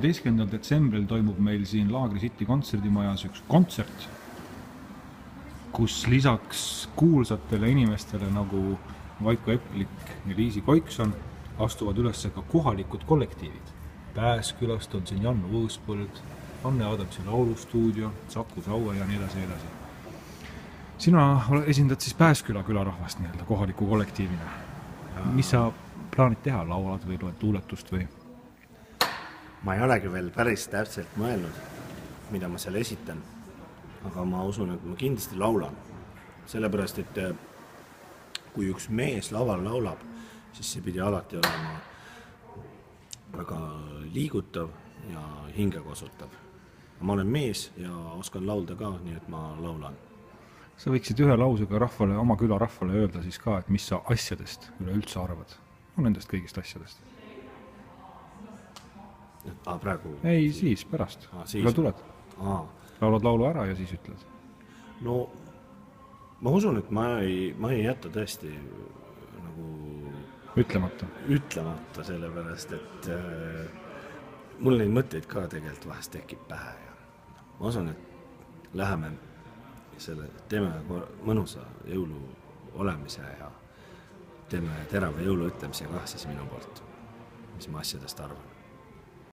13. detsembril toimub meil siin Laagri City kontserdimajas üks kontsert, kus lisaks kuulsatele inimestele nagu Vaiko Eplik ja Liisi Koikson astuvad üles ka kohalikud kollektiivid. Pääskülast on siin Janno Võõspõld, Anne Adamsi laulustuudio, Saku Saue ja nii edasi. Sina esindad siis Pääsküla külarahvast nii-öelda kohaliku kollektiivina. Mis sa plaanid teha, laulad või loed luuletust või? Ma ei olegi veel päris täpselt mõelnud, mida ma seal esitan. Aga ma usun, et ma kindlasti laulan. Sellepärast, et kui üks mees laval laulab, siis see pidi alati olema väga liigutav ja hinge kosutav. Ma olen mees ja oskan laulda ka, nii et ma laulan. Sa võiksid ühe lausega rahvale, oma küla rahvale öelda siis ka, et mis sa asjadest üleüldse arvad? No nendest kõigist asjadest. Praegu? Ei, siis pärast. Kui tuled. Laulad laulu ära ja siis ütled. No, ma usun, et ma ei jätta tõesti nagu ütlemata sellepärast, et mul neid mõtteid ka tegelikult vahest tekib pähe ja ma usun, et läheme teeme mõnusa jõulu olemise ja teeme terava jõulu ütlemise ka siis minu poolt, mis ma asjadest arvan.